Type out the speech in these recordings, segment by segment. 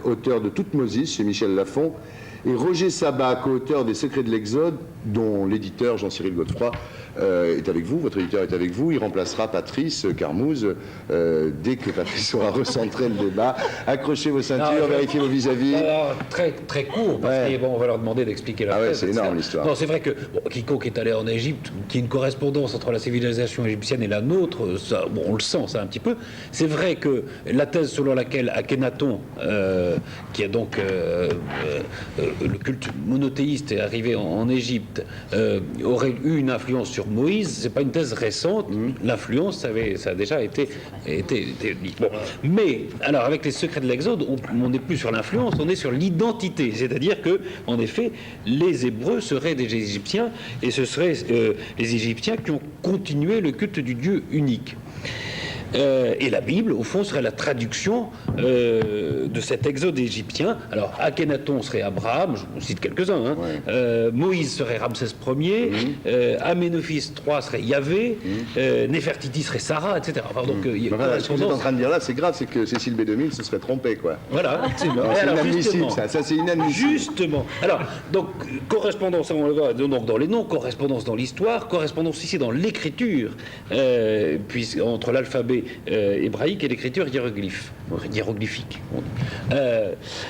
auteur de Toutmoses chez Michel Lafon, et Roger Sabat, co-auteur des Secrets de l'Exode, dont l'éditeur Jean-Cyril Godefroy est avec vous, votre éditeur est avec vous. Il remplacera Patrice Carmouze dès que Patrice aura recentré le débat. Accrochez vos ceintures, vérifiez vos vis-à-vis. Alors, très court, parce que bon, on va leur demander d'expliquer la thèse. C'est énorme l'histoire. Non, c'est vrai que quiconque est allé en Égypte, qu'il y ait une correspondance entre la civilisation égyptienne et la nôtre, ça, bon, on le sent ça un petit peu. C'est vrai que la thèse selon laquelle Akhenaton, qui est donc le culte monothéiste est arrivé en Égypte, aurait eu une influence sur Moïse, c'est pas une thèse récente. L'influence, ça a déjà été dit. Bon. Mais, alors, avec les Secrets de l'Exode, on n'est plus sur l'influence, on est sur l'identité. C'est-à-dire que, en effet, les Hébreux seraient des Égyptiens, et ce seraient les Égyptiens qui ont continué le culte du Dieu unique. Et la Bible, au fond, serait la traduction de cet exode égyptien. Alors, Akhenaton serait Abraham, je vous cite quelques-uns. Hein. Moïse serait Ramsès Ier, Aménophis III serait Yahvé, Néfertiti serait Sarah, etc. Enfin, donc, ce que vous êtes en train de dire là, c'est grave, c'est que Cécile B2000 se serait trompée, quoi. Voilà, c'est inadmissible, ça c'est inadmissible. Justement. Alors, donc, correspondance, on le voit donc dans les noms, correspondance dans l'histoire, correspondance ici dans l'écriture, puis entre l'alphabet hébraïque et l'écriture hiéroglyphique.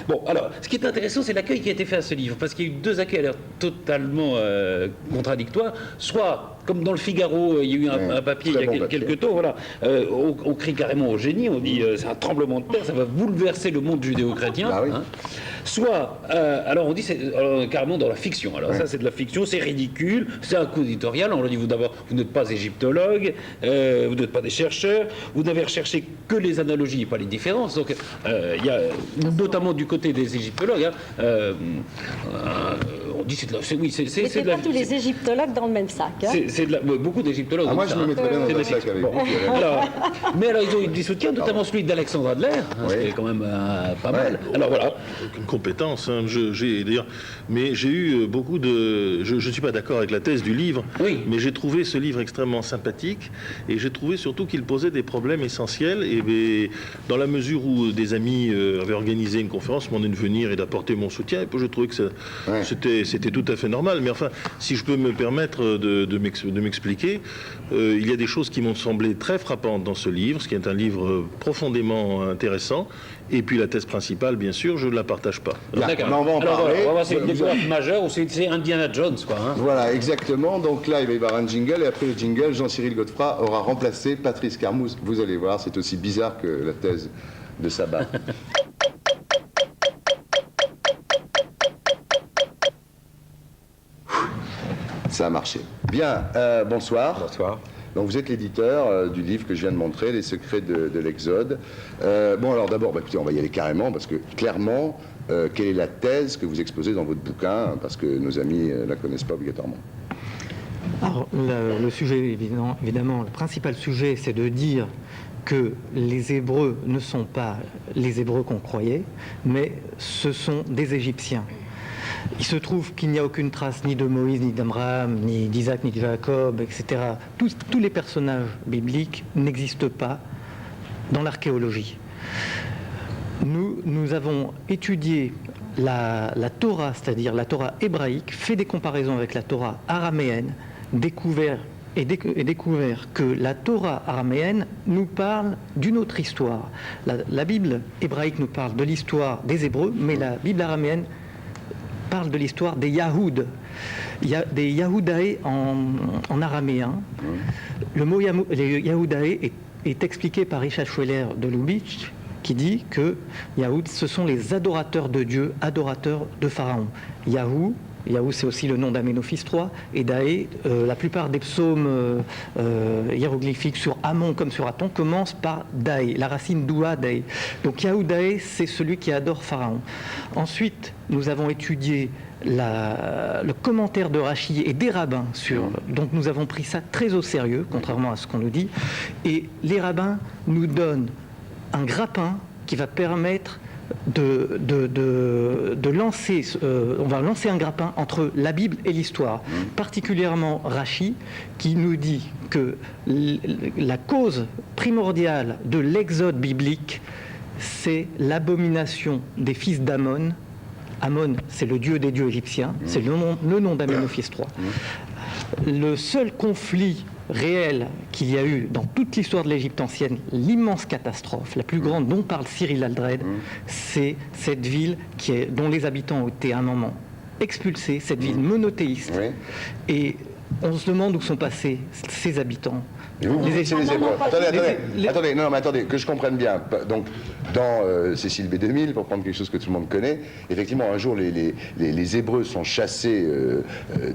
Bon, alors, ce qui est intéressant, c'est l'accueil qui a été fait à ce livre, parce qu'il y a eu deux accueils à l'air totalement contradictoires. Soit, comme dans le Figaro, il y a eu un papier il y a quelques temps, voilà, on crie carrément au génie, on dit c'est un tremblement de terre, ça va bouleverser le monde judéo-chrétien. Bah oui. Hein. Soit, alors on dit c'est carrément dans la fiction. Alors ça c'est de la fiction, c'est ridicule, c'est un coup éditorial. On leur dit vous d'abord, vous n'êtes pas égyptologue, vous n'êtes pas des chercheurs, vous n'avez recherché que les analogies et pas les différences. Donc il y a notamment du côté des égyptologues, on dit c'est de la, c'est pas tous les égyptologues dans le même sac. Hein. C'est beaucoup d'égyptologues. Moi je me mettrais bien dans le sac avec vous. Mais alors ils ont eu des soutiens, notamment celui d'Alexandre Adler, ce qui est quand même pas mal. Alors voilà. Compétence, hein. Mais j'ai eu beaucoup de... Je ne suis pas d'accord avec la thèse du livre, mais j'ai trouvé ce livre extrêmement sympathique, et j'ai trouvé surtout qu'il posait des problèmes essentiels, et dans la mesure où des amis avaient organisé une conférence, m'ont demandé de venir et d'apporter mon soutien, et puis je trouvais que c'était tout à fait normal. Mais enfin, si je peux me permettre de m'expliquer, il y a des choses qui m'ont semblé très frappantes dans ce livre, ce qui est un livre profondément intéressant. Et puis la thèse principale, bien sûr, je ne la partage pas. D'accord. On va en parler. Voilà, c'est une découverte majeure, c'est Indiana Jones, quoi. Hein. Voilà, exactement. Donc là, il va y avoir un jingle, et après le jingle, Jean-Cyril Godefroy aura remplacé Patrice Carmouze. Vous allez voir, c'est aussi bizarre que la thèse de Sabat. Ça a marché. Bien, bonsoir. Bonsoir. Donc vous êtes l'éditeur du livre que je viens de montrer, Les Secrets de l'Exode. Bon alors d'abord, écoutez, on va y aller carrément, parce que clairement, quelle est la thèse que vous exposez dans votre bouquin, parce que nos amis ne la connaissent pas obligatoirement. Alors le sujet, évidemment, le principal sujet, c'est de dire que les Hébreux ne sont pas les Hébreux qu'on croyait, mais ce sont des Égyptiens. Il se trouve qu'il n'y a aucune trace ni de Moïse, ni d'Abraham, ni d'Isaac, ni de Jacob, etc. Tous les personnages bibliques n'existent pas dans l'archéologie. Nous avons étudié la Torah, c'est-à-dire la Torah hébraïque, fait des comparaisons avec la Torah araméenne, découvert que la Torah araméenne nous parle d'une autre histoire. La Bible hébraïque nous parle de l'histoire des Hébreux, mais la Bible araméenne parle de l'histoire des Yahoud. Il y a des Yahudae en araméen. Le mot Yahudae est expliqué par Richard Schweller de Lubitsch, qui dit que Yahoud, ce sont les adorateurs de Dieu, adorateurs de Pharaon. Yahou, c'est aussi le nom d'Aménophis III, et Daé, la plupart des psaumes hiéroglyphiques sur Amon comme sur Aton commencent par Daé, la racine Doua Daé. Donc Yahudae, c'est celui qui adore Pharaon. Ensuite, nous avons étudié le commentaire de Rachi et des rabbins donc nous avons pris ça très au sérieux, contrairement à ce qu'on nous dit, et les rabbins nous donnent un grappin qui va permettre de lancer, on va lancer un grappin entre la Bible et l'histoire, particulièrement Rachi, qui nous dit que la cause primordiale de l'exode biblique, c'est l'abomination des fils d'Amon. Amon, c'est le dieu des dieux égyptiens, c'est le nom d'Amenophis III. Le seul conflit réel qu'il y a eu dans toute l'histoire de l'Égypte ancienne, l'immense catastrophe, la plus grande dont parle Cyril Aldred, c'est cette ville dont les habitants ont été à un moment expulsés, cette ville monothéiste. Et on se demande où sont passés ces habitants. Et vous dites les Hébreux. Attendez, que je comprenne bien. Donc, dans Cécile B2000, pour prendre quelque chose que tout le monde connaît, effectivement, un jour, les Hébreux sont chassés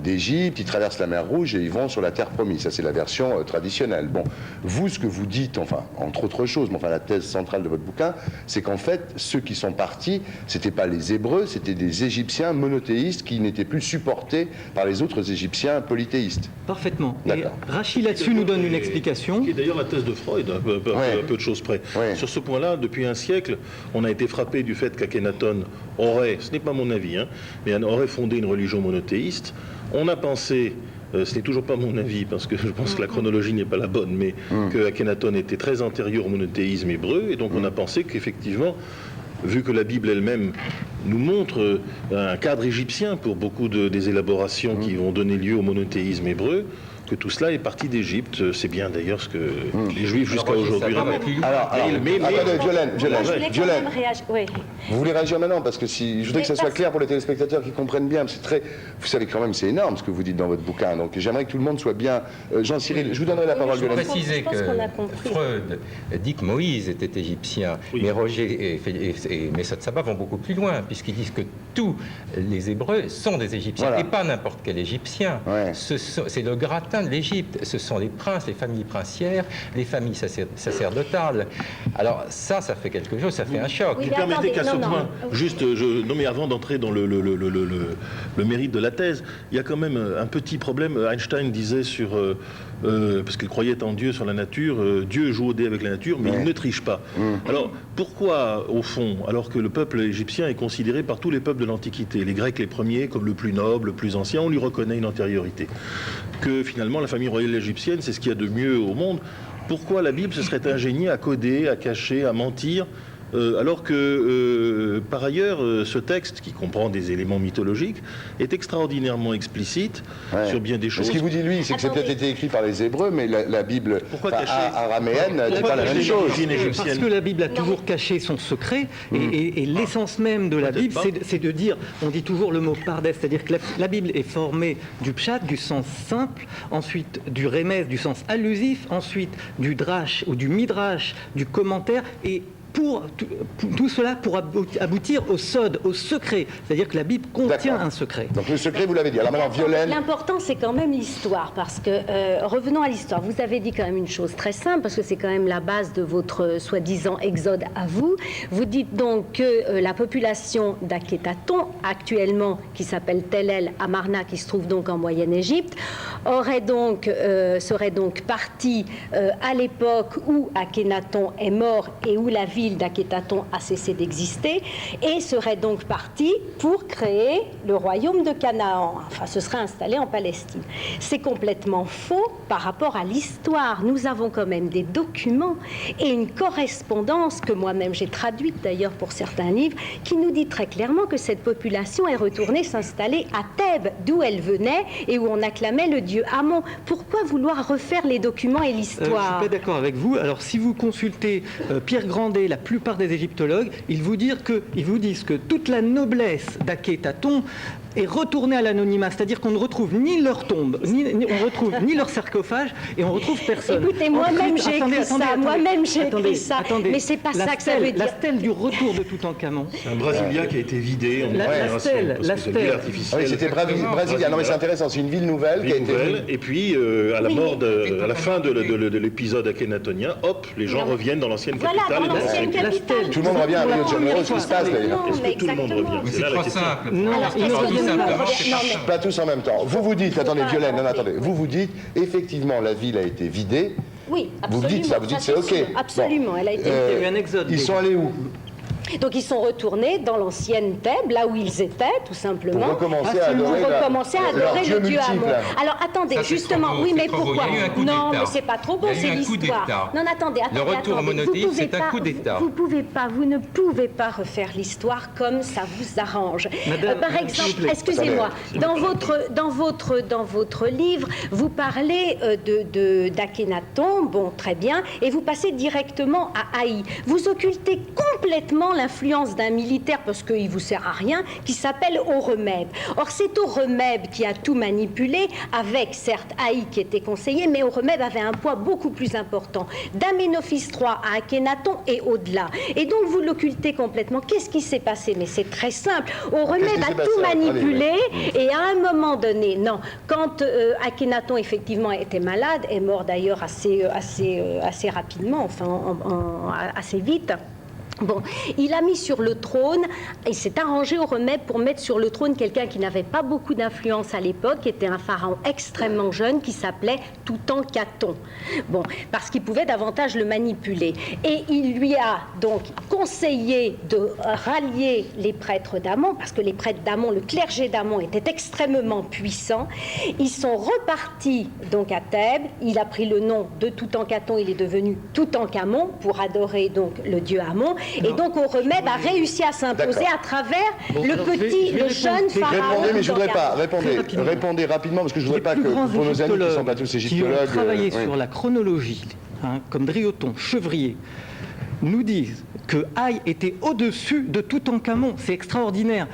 d'Égypte, ils traversent la mer Rouge et ils vont sur la terre promise. Ça, c'est la version traditionnelle. Bon, vous, ce que vous dites, enfin, entre autres choses, mais enfin, la thèse centrale de votre bouquin, c'est qu'en fait, ceux qui sont partis, c'était pas les Hébreux, c'était des Égyptiens monothéistes qui n'étaient plus supportés par les autres Égyptiens polythéistes. Parfaitement. Et Rachid, là-dessus, nous donne une explication. Qui est d'ailleurs la thèse de Freud, à peu de choses près. Sur ce point-là, depuis un siècle, on a été frappé du fait qu'Akhenaton aurait, ce n'est pas mon avis, mais aurait fondé une religion monothéiste. On a pensé, ce n'est toujours pas mon avis, parce que je pense que la chronologie n'est pas la bonne, mais que Akhenaton était très antérieur au monothéisme hébreu, et donc on a pensé qu'effectivement, vu que la Bible elle-même nous montre un cadre égyptien pour beaucoup des élaborations qui vont donner lieu au monothéisme hébreu, que tout cela est parti d'Égypte. C'est bien d'ailleurs ce que les Juifs jusqu'à aujourd'hui rappellent. Violaine, vous voulez réagir maintenant? Parce que je voudrais que ça soit clair pour les téléspectateurs qui comprennent bien. Vous savez quand même, c'est énorme ce que vous dites dans votre bouquin. Donc j'aimerais que tout le monde soit bien. Jean-Cyril, je vous donnerai la parole. Je veux préciser que Freud dit que Moïse était égyptien, mais Roger et Messot Saba vont beaucoup plus loin, puisqu'ils disent que tous les Hébreux sont des Égyptiens, et pas n'importe quel Égyptien. C'est le gratin de l'Égypte. Ce sont les princes, les familles princières, les familles sacerdotales. Alors ça fait quelque chose, ça fait un choc. Vous permettez qu'à ce point, juste, non mais avant d'entrer dans le mérite de la thèse, il y a quand même un petit problème. Einstein disait parce qu'il croyait en Dieu sur la nature, Dieu joue au dé avec la nature, mais il ne triche pas. Alors pourquoi, au fond, alors que le peuple égyptien est considéré par tous les peuples de l'Antiquité, les Grecs les premiers comme le plus noble, le plus ancien, on lui reconnaît une antériorité, que finalement la famille royale égyptienne c'est ce qu'il y a de mieux au monde, pourquoi la Bible se serait ingéniée à coder, à cacher, à mentir, alors que, par ailleurs, ce texte, qui comprend des éléments mythologiques, est extraordinairement explicite sur bien des choses. Ce qu'il vous dit, lui, c'est que c'est peut-être été écrit par les Hébreux, mais la Bible araméenne n'est pas la même chose. Parce que la Bible a toujours caché son secret, et l'essence même de la Bible, c'est de dire, on dit toujours le mot pardès, c'est-à-dire que la Bible est formée du pshat, du sens simple, ensuite du remez, du sens allusif, ensuite du drash ou du midrash, du commentaire, et tout cela pour aboutir au sod, au secret. C'est-à-dire que la Bible contient un secret. Donc le secret, vous l'avez dit. Alors maintenant, Violaine... L'important, c'est quand même l'histoire, parce que, revenons à l'histoire, vous avez dit quand même une chose très simple, parce que c'est quand même la base de votre soi-disant exode à vous. Vous dites donc que la population d'Akhenaton, actuellement, qui s'appelle Tel El Amarna, qui se trouve donc en Moyenne-Égypte, serait donc partie à l'époque où Akhenaton est mort et où la ville d'Akhenaton a cessé d'exister, et serait donc parti pour créer le royaume de Canaan. Enfin, ce serait installé en Palestine. C'est complètement faux par rapport à l'histoire. Nous avons quand même des documents et une correspondance que moi-même j'ai traduite d'ailleurs pour certains livres, qui nous dit très clairement que cette population est retournée s'installer à Thèbes, d'où elle venait et où on acclamait le dieu Amon. Pourquoi vouloir refaire les documents et l'histoire? Je ne suis pas d'accord avec vous. Alors, si vous consultez Pierre Grandet, la plupart des égyptologues, ils vous disent que toute la noblesse d'Akhenaton est retournée à l'anonymat, c'est-à-dire qu'on ne retrouve ni leur tombe, on retrouve ni leur sarcophage, et on retrouve personne. Écoutez, moi-même j'ai écrit ça, mais c'est pas ça que ça veut dire. La stèle du retour de Toutankhamon. C'est un Brésilien qui a été vidé en la stèle. Ah oui, c'était brésilien. Non mais c'est intéressant, c'est une ville nouvelle qui a été... Et puis, à la fin de l'épisode akhénatonien, hop, les gens reviennent dans l'ancienne capitale. Tout le monde revient à Rio de Janeiro, ce qui se passe d'ailleurs. Est-ce que tout le monde revient? C'est trop simple. Pas tous en même temps. Vous dites, attendez, Violaine, vous dites, effectivement, la ville a été vidée. Oui, absolument. Vous dites ça, vous dites c'est OK. Absolument, elle a été vidée. Il y a eu un exode. Ils sont allés où? Donc ils sont retournés dans l'ancienne Thèbes, là où ils étaient, tout simplement. Pour recommencer à adorer, le dieu Amon. Alors attendez, ça, justement, oui, mais pourquoi? Non, mais c'est pas trop beau, c'est l'histoire. Non, attendez. Le retour au monothéisme, c'est un coup d'État. Vous ne pouvez pas refaire l'histoire comme ça vous arrange. Par exemple, excusez-moi, dans votre livre, vous parlez d'Akhénaton, bon, très bien, et vous passez directement à Haï. Vous occultez complètement l'influence d'un militaire, parce qu'il ne vous sert à rien, qui s'appelle Horemheb. Or, c'est Horemheb qui a tout manipulé, avec certes Haï qui était conseiller, mais Horemheb avait un poids beaucoup plus important, d'Aménophis III à Akhénaton et au-delà. Et donc, vous l'occultez complètement. Qu'est-ce qui s'est passé? Mais c'est très simple. Horemheb a tout manipulé, et à un moment donné, non, quand Akhénaton effectivement était malade, est mort d'ailleurs assez rapidement, enfin assez vite. Bon, il a mis sur le trône, il s'est arrangé Horemheb pour mettre sur le trône quelqu'un qui n'avait pas beaucoup d'influence à l'époque, qui était un pharaon extrêmement jeune, qui s'appelait Toutankhaton. Bon, parce qu'il pouvait davantage le manipuler. Et il lui a donc conseillé de rallier les prêtres d'Amon, parce que les prêtres d'Amon, le clergé d'Amon était extrêmement puissant. Ils sont repartis donc à Thèbes, il a pris le nom de Toutankhaton, il est devenu Toutankhamon pour adorer donc le dieu Amon. Et donc Horemheb a réussi à s'imposer à travers le jeune pharaon. Répondez, mais je ne voudrais pas. Répondez rapidement, parce que je ne voudrais pas que pour nos amis qui ne sont pas tous égyptologues... Qui ont travaillé sur la chronologie, comme Drioton, Chevrier, nous disent que Haï était au-dessus de Toutankhamon. C'est extraordinaire,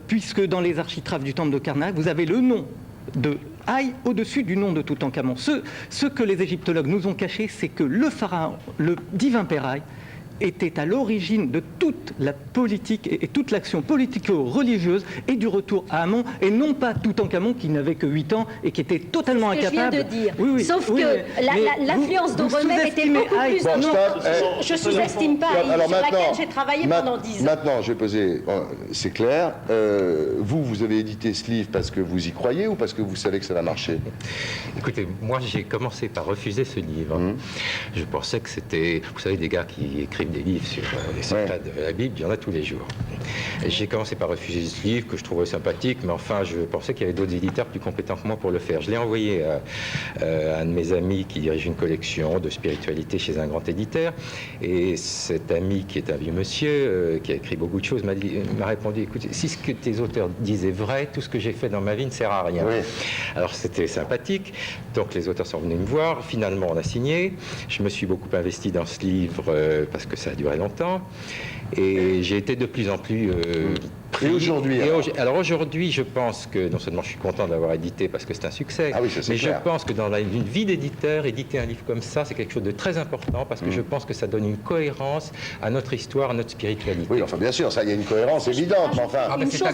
puisque dans les architraves du temple de Karnak, vous avez le nom de Haï au-dessus du nom de Toutankhamon. Ce que les égyptologues nous ont caché, c'est que le pharaon, le divin père Haï, était à l'origine de toute la politique et toute l'action politico-religieuse et du retour à Amon, et non pas Toutankhamon qui n'avait que 8 ans et qui était totalement incapable. Je viens de dire. Oui, sauf que l'influence d'Horemheb était beaucoup plus... Je ne sous-estime pas Haï, sur laquelle j'ai travaillé pendant 10 ans. Maintenant, je vais poser... C'est clair. Vous avez édité ce livre parce que vous y croyez ou parce que vous savez que ça va marcher? Écoutez, moi j'ai commencé par refuser ce livre. Je pensais que c'était... Vous savez, des gars qui écrivent des livres sur les secrets de la Bible, il y en a tous les jours. J'ai commencé par refuser ce livre que je trouvais sympathique, mais enfin je pensais qu'il y avait d'autres éditeurs plus compétents que moi pour le faire. Je l'ai envoyé à un de mes amis qui dirige une collection de spiritualité chez un grand éditeur, et cet ami qui est un vieux monsieur qui a écrit beaucoup de choses m'a répondu: écoute, si ce que tes auteurs disent est vrai, tout ce que j'ai fait dans ma vie ne sert à rien. Alors c'était sympathique, donc les auteurs sont venus me voir, finalement on a signé, je me suis beaucoup investi dans ce livre parce que ça a duré longtemps, et j'ai été de plus en plus pris. Et aujourd'hui alors aujourd'hui, je pense que non seulement je suis content d'avoir édité parce que c'est un succès, mais je pense que dans une vie d'éditeur, éditer un livre comme ça, c'est quelque chose de très important, parce que je pense que ça donne une cohérence à notre histoire, à notre spiritualité. Oui, enfin bien sûr, ça, il y a une cohérence évidente, mais enfin... Une chose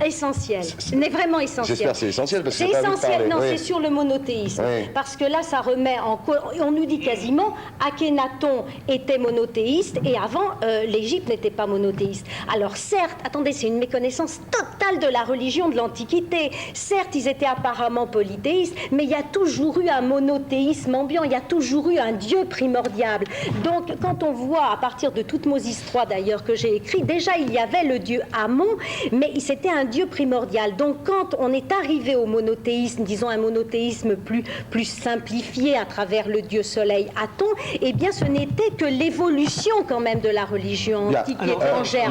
essentielle, mais vraiment essentielle. J'espère que c'est essentiel, parce que c'est essentiel, non, c'est sur le monothéisme. Parce que là, ça remet en cause, on nous dit quasiment, Akhénaton était monothéiste, et avant, l'Égypte n'était pas monothéiste. Alors certes, attendez, c'est une méconnaissance totale de la religion de l'Antiquité. Certes, ils étaient apparemment polythéistes, mais il y a toujours eu un monothéisme ambiant, il y a toujours eu un Dieu primordial. Donc, quand on voit, à partir de Toutmosis III d'ailleurs, que j'ai écrit, déjà il y avait le Dieu Amon, mais c'était un Dieu primordial. Donc, quand on est arrivé au monothéisme, disons un monothéisme plus simplifié à travers le Dieu Soleil Aton, eh bien, ce n'était que l'évolution quand même de la religion antique et étrangère.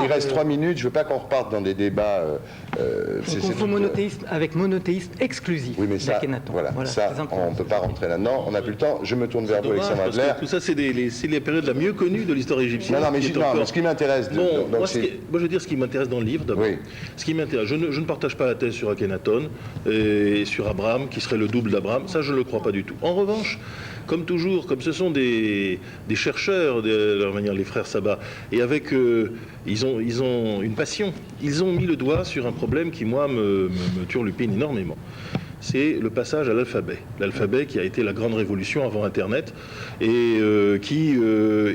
Il reste 3 minutes, je ne veux pas qu'on reparte dans des débats... on confond monothéisme avec monothéisme exclusif. Oui, mais ça, voilà, ça on ne peut pas rentrer là-dedans, on n'a plus le temps. Je me tourne vers vous, Alexandre Adler. Tout ça, c'est les périodes la mieux connue de l'histoire égyptienne. Non, mais ce qui m'intéresse... Moi, je veux dire ce qui m'intéresse dans le livre, d'abord. Ce qui m'intéresse, je ne partage pas la thèse sur Akhénaton et sur Abraham, qui serait le double d'Abraham. Ça, je ne le crois pas du tout. En revanche, comme toujours, comme ce sont des chercheurs, de leur manière, les frères Sabat, et avec ils ont une passion. Ils ont mis le doigt sur un problème qui, moi, me turlupine énormément. c'est le passage à l'alphabet. L'alphabet qui a été la grande révolution avant Internet et qui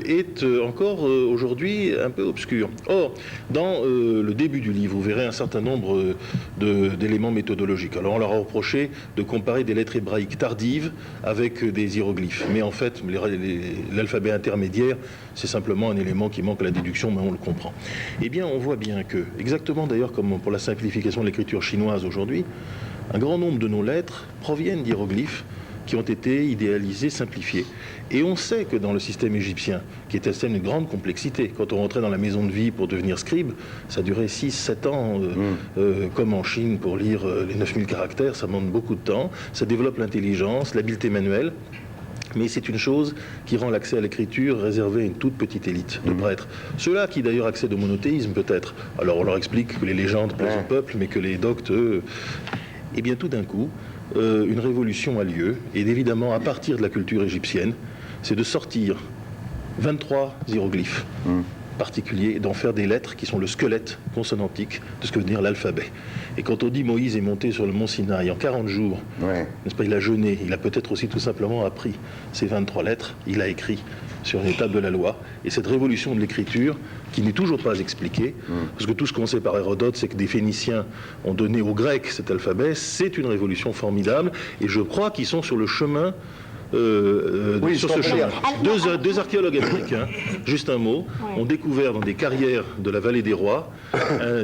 est encore aujourd'hui un peu obscur. Or, dans le début du livre, vous verrez un certain nombre d'éléments méthodologiques. Alors on leur a reproché de comparer des lettres hébraïques tardives avec des hiéroglyphes. Mais en fait, l'alphabet intermédiaire, c'est simplement un élément qui manque à la déduction, mais on le comprend. Eh bien, on voit bien que, exactement d'ailleurs comme pour la simplification de l'écriture chinoise aujourd'hui, un grand nombre de nos lettres proviennent d'hiéroglyphes qui ont été idéalisés, simplifiés. Et on sait que dans le système égyptien, qui était un système de grande complexité, quand on rentrait dans la maison de vie pour devenir scribe, ça durait 6-7 ans, comme en Chine, pour lire les 9000 caractères, ça demande beaucoup de temps, ça développe l'intelligence, l'habileté manuelle. Mais c'est une chose qui rend l'accès à l'écriture réservé à une toute petite élite de prêtres. Ceux-là qui d'ailleurs accèdent au monothéisme peut-être. Alors on leur explique que les légendes plaisent au peuple, mais que les doctes, eux... Et bien tout d'un coup, une révolution a lieu, et évidemment à partir de la culture égyptienne, c'est de sortir 23 hiéroglyphes particuliers et d'en faire des lettres qui sont le squelette consonantique de ce que veut dire l'alphabet. Et quand on dit Moïse est monté sur le mont Sinaï en 40 jours, n'est-ce pas, il a jeûné, il a peut-être aussi tout simplement appris ces 23 lettres, il a écrit sur une table de la loi. Et cette révolution de l'écriture, qui n'est toujours pas expliquée, parce que tout ce qu'on sait par Hérodote, c'est que des Phéniciens ont donné aux Grecs cet alphabet, c'est une révolution formidable, et je crois qu'ils sont sur le chemin sur ce chemin. Deux archéologues américains, juste un mot, ont découvert dans des carrières de la vallée des rois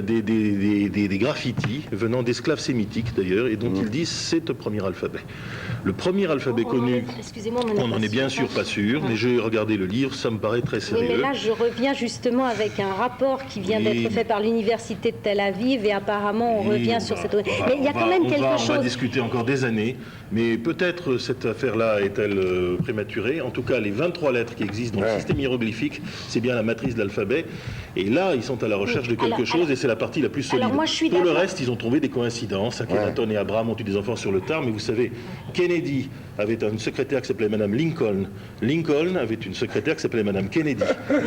des graffitis venant d'esclaves sémitiques d'ailleurs, et dont ils disent c'est le premier alphabet. Le premier alphabet connu, on n'en est bien sûr pas sûr, mais j'ai regardé le livre, ça me paraît très sérieux. Oui, mais là je reviens justement avec un rapport qui vient d'être fait par l'université de Tel Aviv, et apparemment on revient sur cette... Mais il y a quand même quelque chose... On va discuter encore des années, mais peut-être cette affaire-là est-elle prématurée. En tout cas, les 23 lettres qui existent dans le système hiéroglyphique, c'est bien la matrice de l'alphabet. Et là, ils sont à la recherche de quelque chose, et c'est la partie la plus solide. Pour le reste, ils ont trouvé des coïncidences. Akhenaton et Abraham ont eu des enfants sur le tard, mais vous savez, Kennedy avait une secrétaire qui s'appelait Madame Lincoln. Lincoln avait une secrétaire qui s'appelait Madame Kennedy.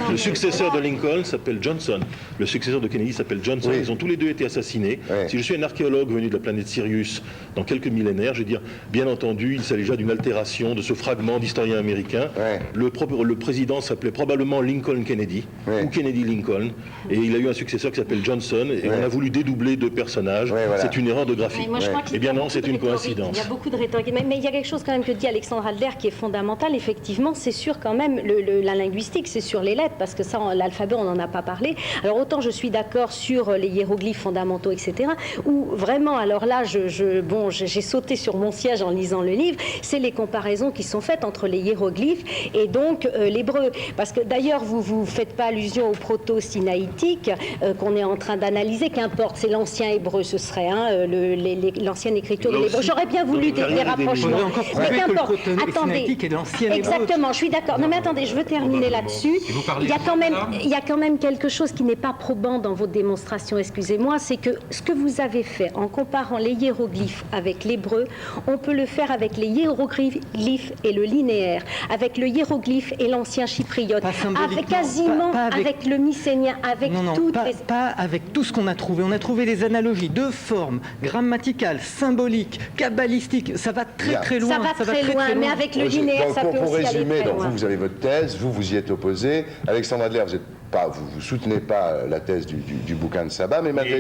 Le successeur de Lincoln s'appelle Johnson. Le successeur de Kennedy s'appelle Johnson. Ils ont tous les deux été assassinés. Si je suis un archéologue venu de la planète Sirius dans quelques millénaires, je vais dire, bien entendu, il s'agit déjà d'une altération de ce fragment d'historien américain. Le président s'appelait probablement Lincoln Kennedy, ou Kennedy Lincoln, et il a eu un successeur qui s'appelle Johnson, et on a voulu dédoubler deux personnages. C'est une erreur de graphie. Eh bien non, c'est une coïncidence. Il y a beaucoup de rhétorique, mais il y a quelque chose quand même que dit Alexandre Adler qui est fondamental. Effectivement, c'est sur quand même la linguistique, c'est sur les lettres, parce que ça, l'alphabet, on n'en a pas parlé. Alors autant je suis d'accord sur les hiéroglyphes fondamentaux, etc., où vraiment, alors là, j'ai sauté sur mon siège en lisant le livre, c'est les comparaisons qui sont faites entre les hiéroglyphes et donc l'hébreu. Parce que d'ailleurs, vous ne faites pas allusion au proto-sinaïtique qu'on est en train d'analyser, qu'importe, c'est l'ancien hébreu, ce serait l'ancienne écriture de l'hébreu. J'aurais bien voulu des rapprochements. Mais qu'importe, attendez, exactement, je suis d'accord. Non mais attendez, je veux terminer là-dessus. Il y a quand même quelque chose qui n'est pas probant dans votre démonstration, excusez-moi, c'est que ce que vous avez fait en comparant les hiéroglyphes avec l'hébreu, on peut le faire avec les hiéroglyphes et le linéaire, avec le hiéroglyphe et l'ancien chypriote, avec quasiment avec le mycénien, avec pas avec tout ce qu'on a trouvé. On a trouvé des analogies de formes grammaticales, symboliques, kabbalistiques. Ça va très loin. Ça va très loin, mais avec le linéaire, ça peut aussi aller très loin. Pour résumer, donc vous avez votre thèse, vous y êtes opposé. Alexandre Adler, vous soutenez pas la thèse du bouquin de Sabat, mais malgré